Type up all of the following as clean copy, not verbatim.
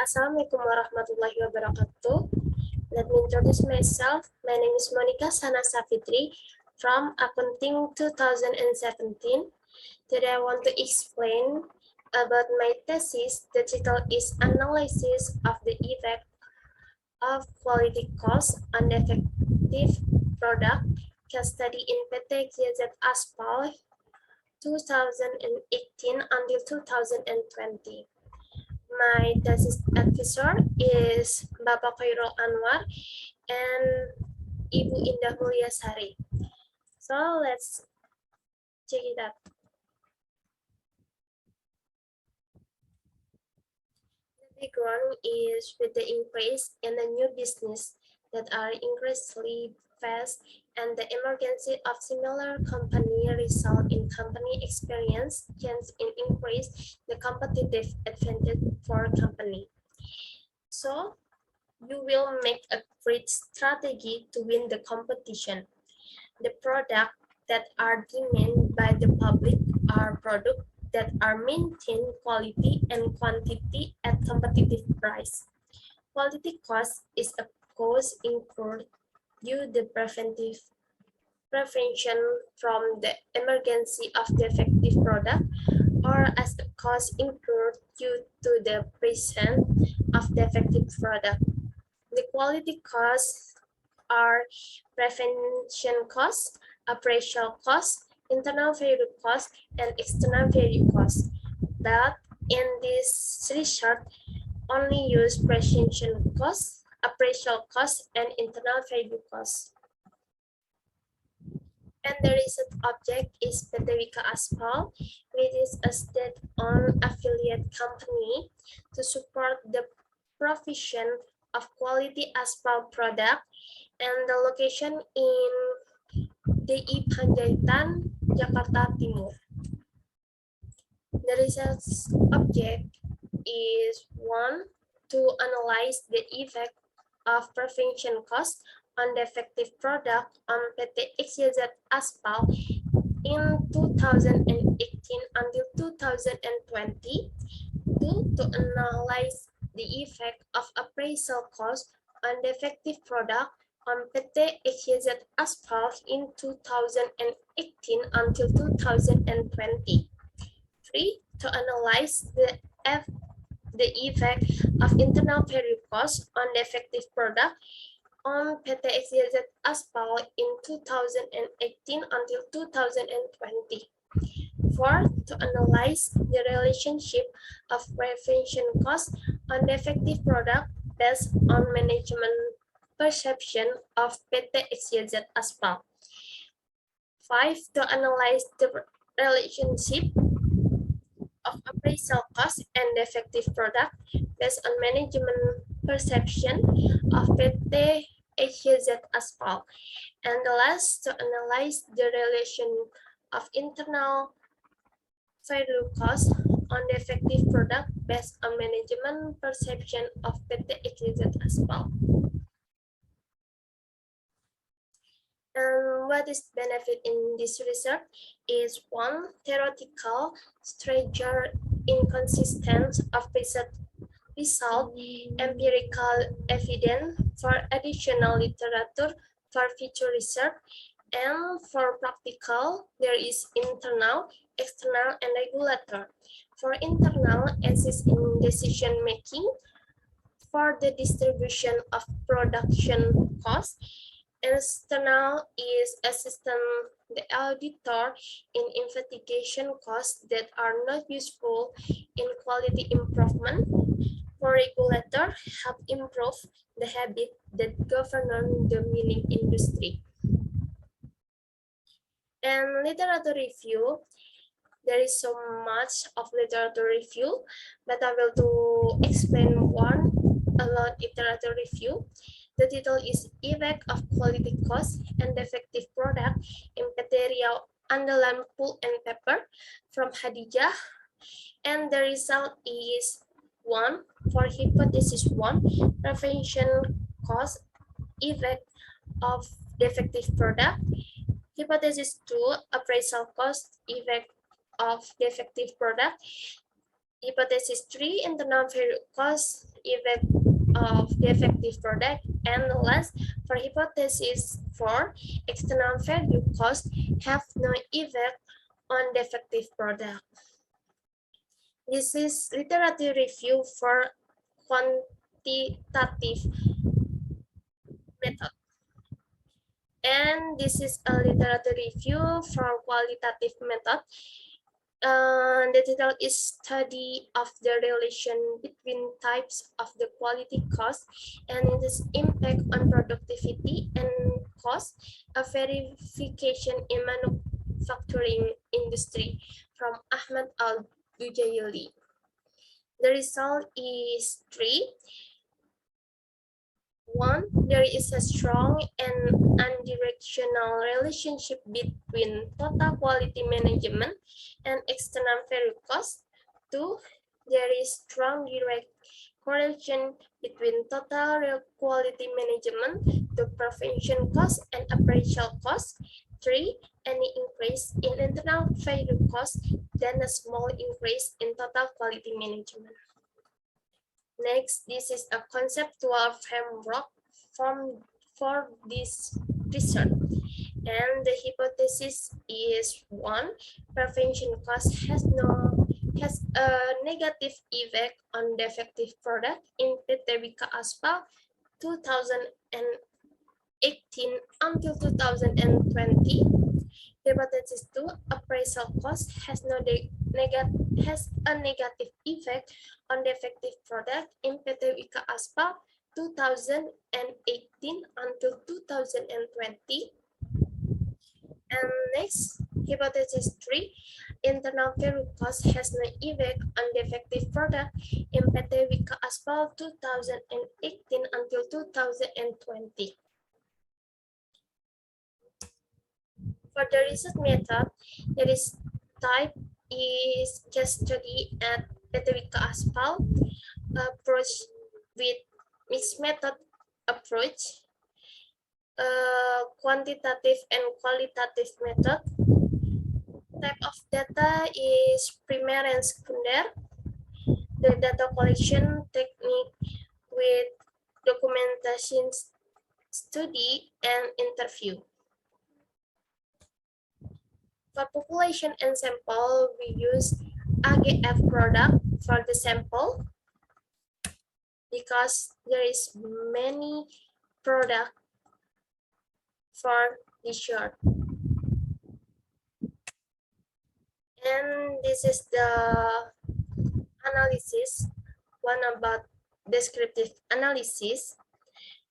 Assalamualaikum warahmatullahi wabarakatuh. Let me introduce myself. My name is Monica Shahnaz from Accounting 2017. Today I want to explain about my thesis. The title is Analysis of the Effect of Quality Cost on Effective Product, Case Study in PT GZ Aspal 2018 until 2020. My thesis advisor is Bapak Choirul Anwar and Ibu Indah Muliasari. So let's check it out. The background is with the increase in the new business that are increasingly fast and the emergence of similar company result in company experience change in increase the competitive advantage for company. So you will make a great strategy to win the competition. The products that are demanded by the public are products that are maintain quality and quantity at competitive price. Quality cost is a cost incurred due to prevention from the emergency of defective product or as a cost incurred due to the presence of defective product. The quality costs are prevention costs, appraisal costs, internal value costs, and external value costs. But in this research, only use prevention costs, appraisal costs, and internal value costs. And the research object is PT Wika Aspal, which is a state-owned affiliate company to support the provision of quality asphalt product, and the location in DI Panjaitan, Jakarta Timur. The research object is one, to analyze the effect of prevention costs on defective product on PT XYZ Aspal in 2018 until 2020. Two, to analyze the effect of appraisal cost on defective product on PT XYZ Asphalt in 2018 until 2020. Three, to analyze the effect of internal value cost on defective product on PT XYZ Asphalt in 2018 until 2020. Four, to analyze the relationship of prevention cost on defective product based on management perception of PT XYZ Aspal. Five, to analyze the relationship of appraisal cost and defective product based on management perception of PT XYZ Aspal. And the last, to analyze the relation of internal value cost on the effective product based on management perception of PT XYZ Aspal. And what is benefit in this research is one, theoretical structure inconsistent of result, empirical evidence for additional literature for future research, and for practical, there is internal, external, and regulator. For internal, assist in decision making. For the distribution of production costs, external is assistant the auditor in investigation costs that are not useful in quality improvement. For regulator, help improve the habit that govern the milling industry. And literature review, there is so much of literature review, but I will to explain one about literature review. The title is Effect of Quality Cost and Defective Product in Material Andalan Pulp and Paper from Hadijah. And the result is one, for hypothesis one, prevention cost effect of defective product. Hypothesis 2, appraisal cost effect of defective product. Hypothesis 3, internal value cost effect of the effective product, and the last, for hypothesis 4, external value costs have no effect on the effective product. This is literature review for quantitative method. And this is a literature review for qualitative method. The title is Study of the Relation Between Types of the Quality Cost and its Impact on Productivity and Cost, a verification in manufacturing industry from Ahmad Al-Dujaili. The result is 3. 1. There is a strong and unidirectional relationship between total quality management and external value cost. 2. There is strong direct correlation between total quality management to prevention cost and appraisal cost. 3. Any increase in internal value cost, then a small increase in total quality management. Next, this is a conceptual framework for this research. And the hypothesis is 1. Prevention cost has a negative effect on the effective product in PT Aspal 2018 until 2020. Hypothesis 2, appraisal cost has a negative effect on the effective product in PT Aspal 2018 until 2020. And next, hypothesis 3, internal value cost has no effect on the effective product in PT Aspal 2018 until 2020. For the research method, there is type is case study at PT Aspal, approach with mixed method approach, quantitative and qualitative method. Type of data is primary and secondary. The data collection technique with documentation, study, and interview. For population and sample, we use AGF product for the sample because there is many product for this short. And this is the analysis, one about descriptive analysis.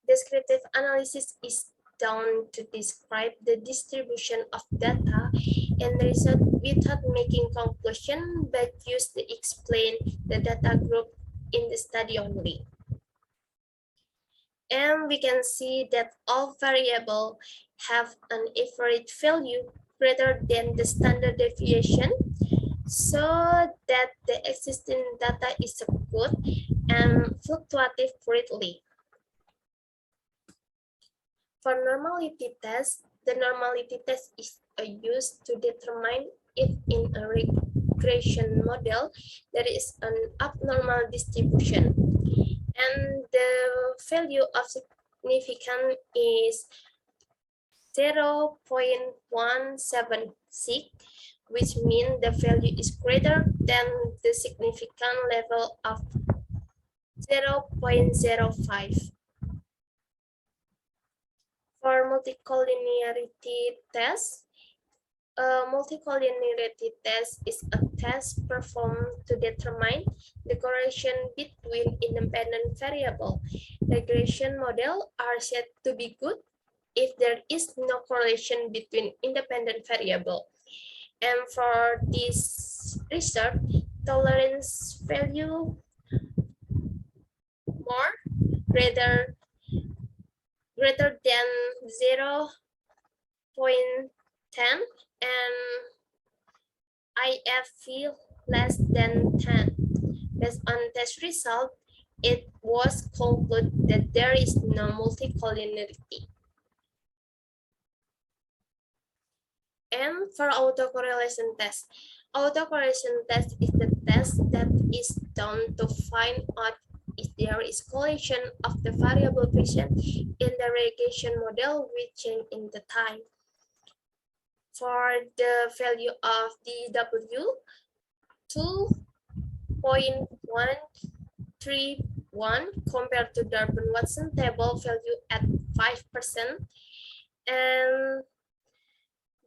Descriptive analysis is done to describe the distribution of data and result without making conclusion, but use to explain the data group in the study only. And we can see that all variables have an average value greater than the standard deviation, so that the existing data is good and fluctuative greatly. For normality test, the normality test is used to determine if in a regression model there is an abnormal distribution, and the value of significance is 0.176, which means the value is greater than the significant level of 0.05. For multicollinearity test, a multicollinearity test is a test performed to determine the correlation between independent variables. Regression models are said to be good if there is no correlation between independent variables. And for this research, tolerance value more greater than 0.10 and IFV less than 10. Based on test result, it was concluded that there is no multicollinearity. And for autocorrelation test, autocorrelation test is the test that is done to find out if there is correlation of the variable present in the regression model with change in the time. For the value of dw, 2.131 compared to Durbin-Watson table value at 5%, and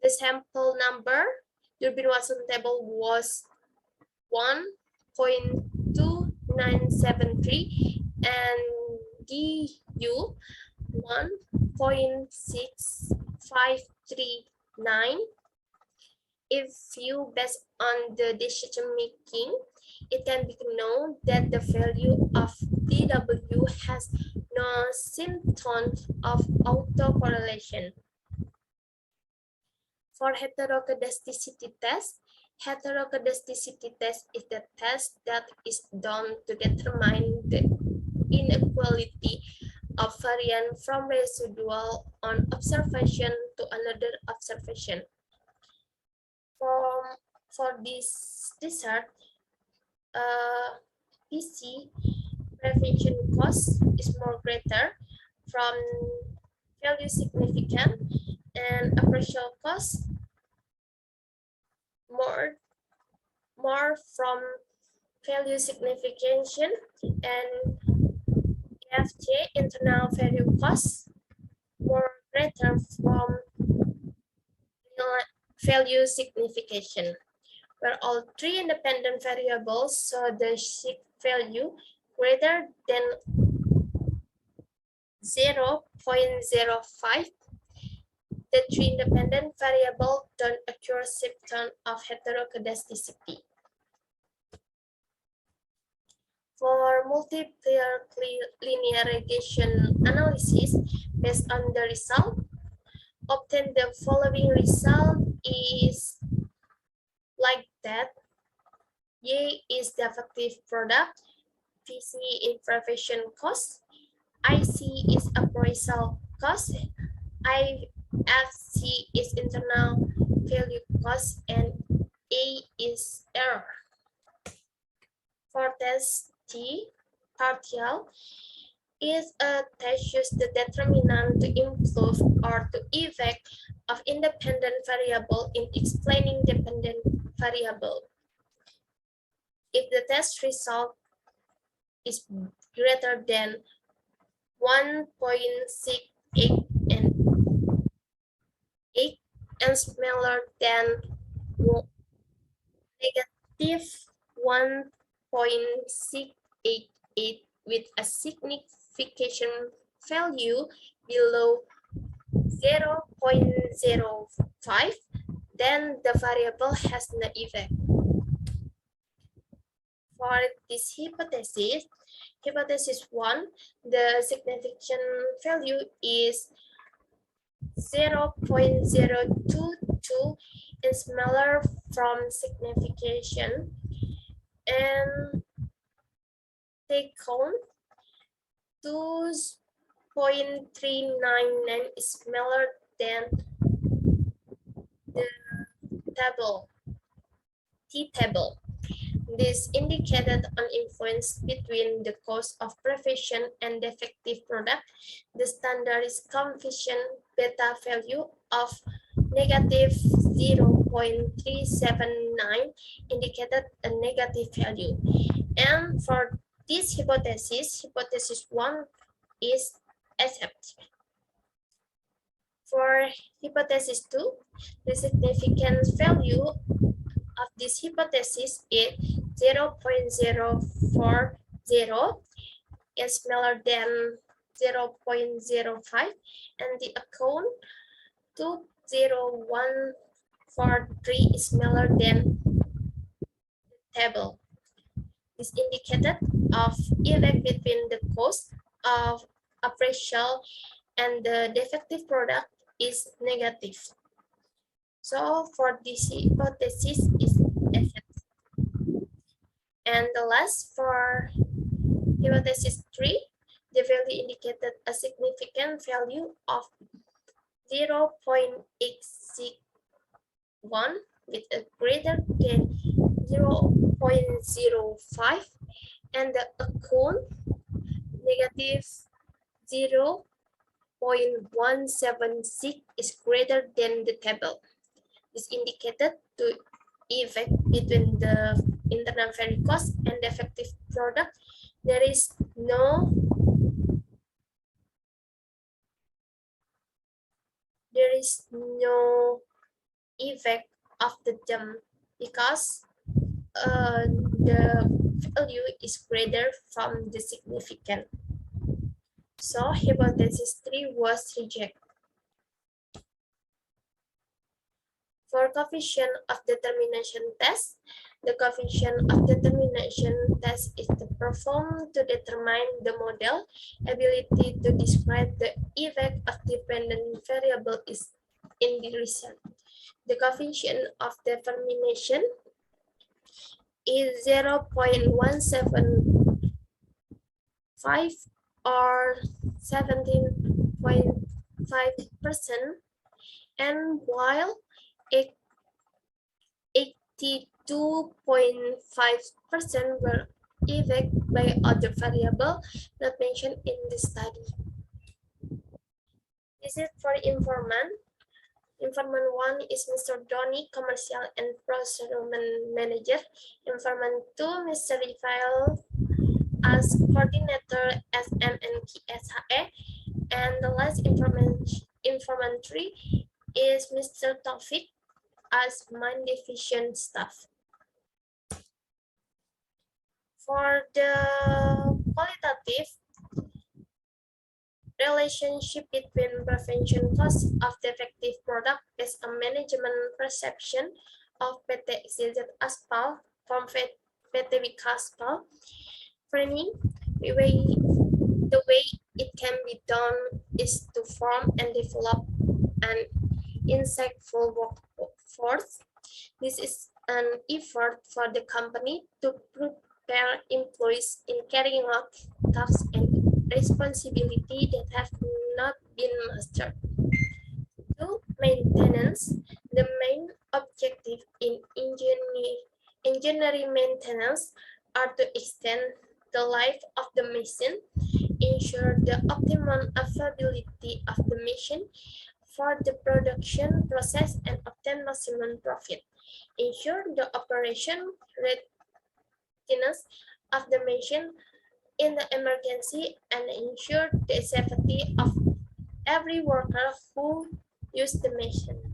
the sample number Durbin-Watson table was 1.2973 and DU 1.6539. If you based on the decision making, it can be known that the value of DW has no symptoms of autocorrelation. For heteroscedasticity test is the test that is done to determine the inequality of variance from residual on observation to another observation. For this result, PC prevention cost is more greater from value significant, and appraisal cost more from value signification, and FJ internal value cost more greater from value signification, where all three independent variables saw the sig value greater than 0.05. The three independent variables don't occur symptom of heteroscedasticity. For multiplier linear regression analysis, based on the result, obtain the following result is like that. Y is the effective product, PC is prevention cost, IC is appraisal cost, IFC is internal value cost, and A is error. For test T, partial, is a test use the determinant to improve or to effect of independent variable in explaining dependent variable. If the test result is greater than 1.68 and 8 and smaller than negative 1.688 with a signification value below 0.05, then the variable has no effect. For this hypothesis, hypothesis 1, the signification value is 0.022 and smaller from signification, and take count 2.399 is smaller than the T-table. This indicated an influence between the cost of prevention and the effective product. The standardized coefficient beta value of negative 0.379 indicated a negative value. And for this hypothesis, hypothesis 1 is accepted. For hypothesis 2, the significance value of this hypothesis is 0.040 is smaller than 0.05, and the account 20143 is smaller than the table. This indicated of effect between the cost of appraisal and the defective product is negative. So for this hypothesis is accepted. And the last, for hypothesis 3, the value indicated a significant value of 0.861 with a greater than 0.05, and the account negative 0.176 is greater than the table. This indicated to effect between the internal variable cost and the effective product. There is no effect of the jump because the value is greater from the significant. So hypothesis 3 was rejected. For coefficient of determination test, the coefficient of determination test is performed to determine the model ability to describe the effect of dependent variable is in the result. The coefficient of determination is 0.175 or 17.5%, and while 82.5% were affected by other variables not mentioned in the study. This is for informant. Informant 1 is Mr. Donny, Commercial and Procurement Manager. Informant 2, Mr. Rafael as Coordinator SMNKSHE. And the last informant 3 is Mr. Taufik as Mind Division Staff. For the qualitative, relationship between prevention cost of defective product based on management perception of PT XYZ Aspal from PT Aspal framing. The way it can be done is to form and develop an insightful workforce. This is an effort for the company to prepare employees in carrying out tasks and responsibility that have not been mastered. 2. Maintenance. The main objective in engineering maintenance are to extend the life of the machine, ensure the optimum availability of the machine for the production process, and obtain maximum profit. Ensure the operation readiness of the machine in the emergency, and ensure the safety of every worker who use the machine.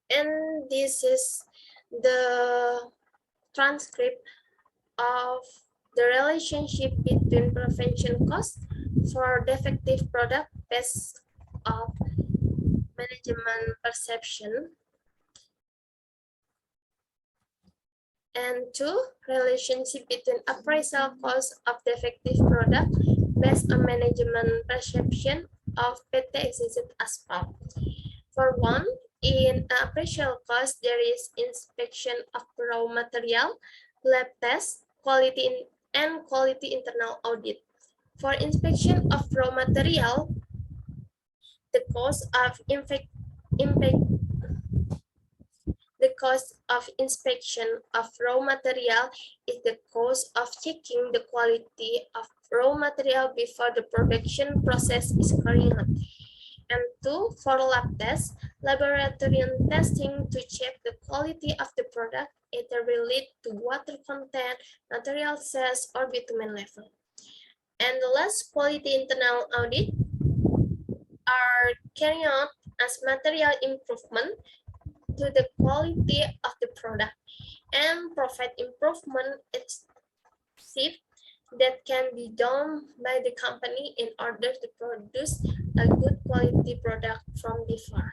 And this is the transcript of the relationship between prevention costs for defective product based on management perception. And 2, relationship between appraisal cost of defective product based on management perception of PT XYZ Aspal. For 1, in appraisal cost, there is inspection of raw material, lab test, quality and quality internal audit. For inspection of raw material, the cost of inspection of raw material is the cost of checking the quality of raw material before the production process is carried out. And 2, for lab test, laboratory testing to check the quality of the product, either related to water content, material size, or bitumen level. And the last, quality internal audit are carried out as material improvement to the quality of the product and provide improvement achieved that can be done by the company in order to produce a good quality product from before.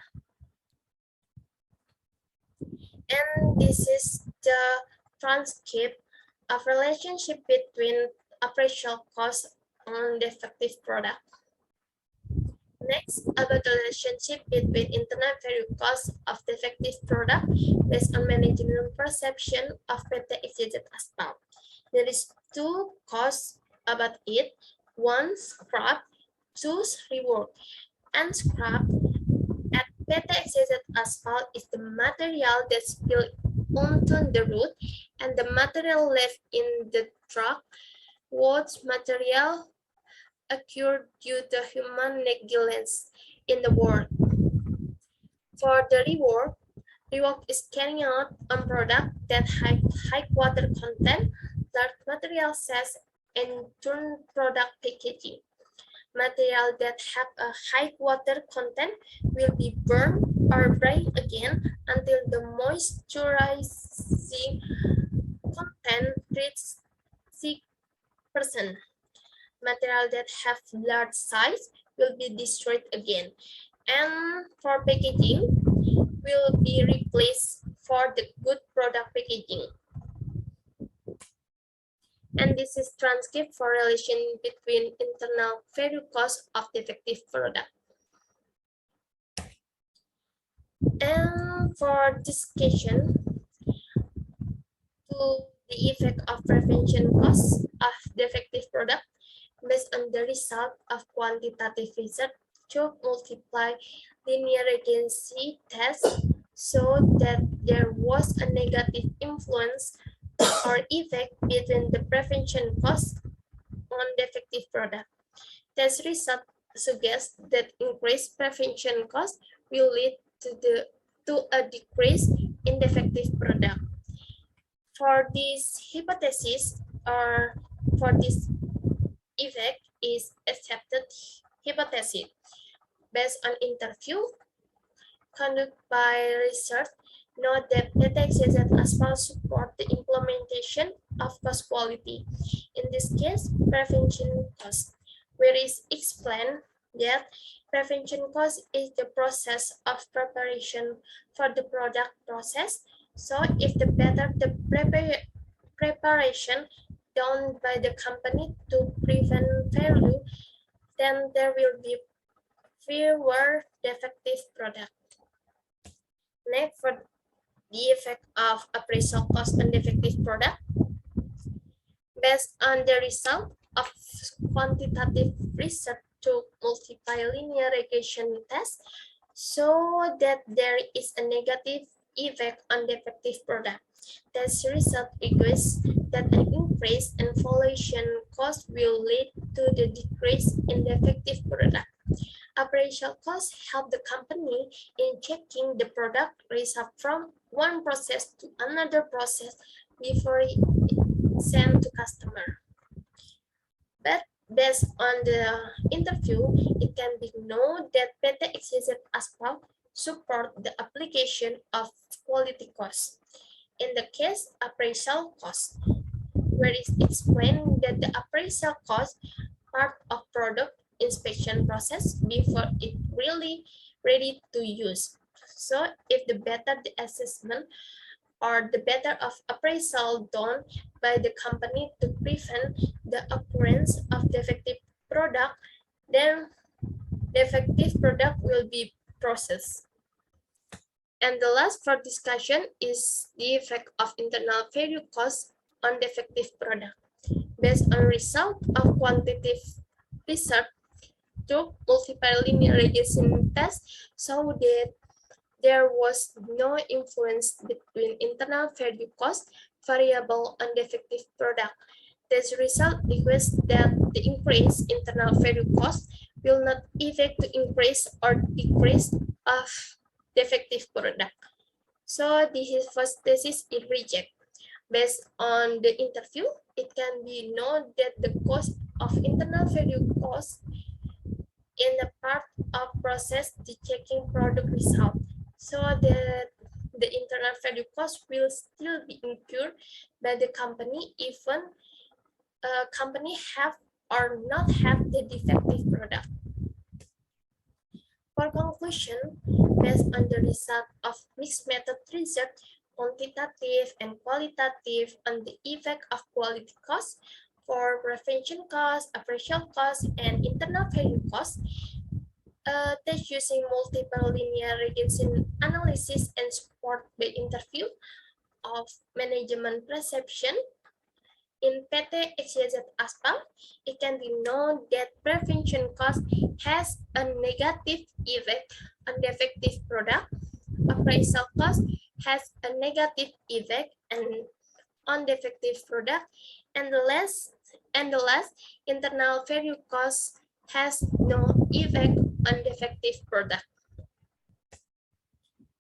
And this is the transcript of relationship between appraisal cost on defective product. Next, about the relationship between internal variable cost of defective product based on management perception of PT XYZ Aspal. There is 2 costs about it. 1, scrap, 2, rework. And scrap at PT XYZ Aspal is the material that onto the road, and the material left in the truck was material occurred due to human negligence in the work. For the rework is carrying out on product that have high water content, large material size, and turn product packaging. Material that have a high water content will be burned or dried again until the moisturizing content reaches 6%. Material that have large size will be destroyed again. And for packaging, will be replaced for the good product packaging. And this is transcript for relation between internal value cost of defective product. And for discussion to the effect of prevention costs of defective product based on the result of quantitative research to multiply linear regency tests so that there was a negative influence or effect between the prevention cost on defective product. Test result suggests that increased prevention cost will lead to a decrease in defective product. For this hypothesis or for this effect is accepted hypothesis based on interview conducted by research. Note that PTXZ asphalt support the implementation of cost quality. In this case, prevention cost, where is explained that prevention cost is the process of preparation for the product process. So if the better the preparation done by the company to prevent failure, then there will be fewer defective products. Next, for the effect of appraisal cost on defective product, based on the result of quantitative research to multiply linear regression tests, so that there is a negative effect on defective product. Test result requires that an increase in valuation cost will lead to the decrease in defective product. Appraisal costs help the company in checking the product result from one process to another process before it sent to customer. But based on the interview, it can be known that PT Asphalt support the application of quality cost. In the case appraisal cost, where it explained that the appraisal cost part of product inspection process before it really ready to use. So if the better the assessment or the better of appraisal done by the company to prevent the occurrence of defective product, then defective product will be processed. And the last for discussion is the effect of internal value cost on defective product. Based on result of quantitative research to multiple linear regression tests, so that there was no influence between internal value cost variable on defective product. This result requires that the increase internal value cost will not affect the increase or decrease of defective product. So this is first thesis is rejected. Based on the interview, it can be known that the cost of internal value cost in the part of process the checking product result, so that the internal value cost will still be incurred by the company even a company have or not have the defective product. For conclusion, based on the result of mixed method research, quantitative and qualitative, on the effect of quality cost for prevention cost, appraisal cost, and internal value cost, test using multiple linear regression analysis and support by interview of management perception in PT XYZ Asphalt, it can be known that prevention cost has a negative effect on defective product. Appraisal cost has a negative effect on defective product, and the last internal value cost has no effect on defective product.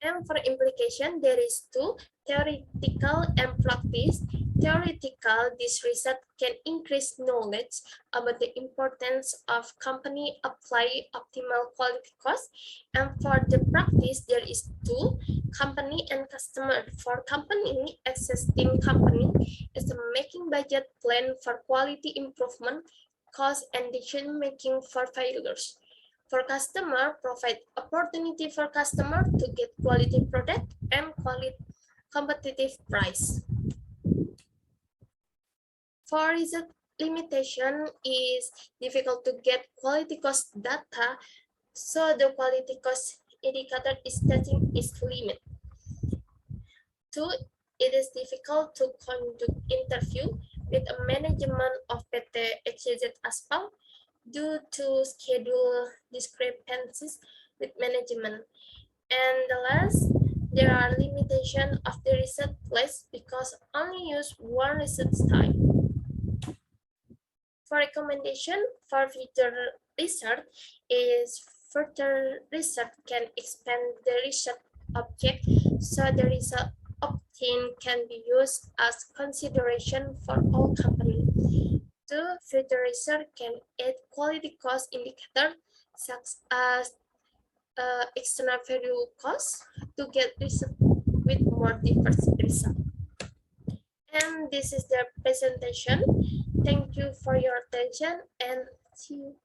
And for implication, there is two, theoretical and practice. Theoretical, this research can increase knowledge about the importance of company apply optimal quality cost. And for the practice, there is two, company and customer. For company, existing company is making budget plan for quality improvement, cost and decision making for failures. For customer, provide opportunity for customer to get quality product and quality competitive price. For result limitation is difficult to get quality cost data, so the quality cost indicator is setting its limit. Two, it is difficult to conduct interview with a management of PT XYZ Aspal due to schedule discrepancies with management. And the last, there are limitations of the research list because only use one research type. For recommendation for future research is further research can expand the research object so the result obtained can be used as consideration for all companies. Two, future research can add quality cost indicator such as external value cost to get result with more diverse result. And this is the presentation. Thank you for your attention and see you.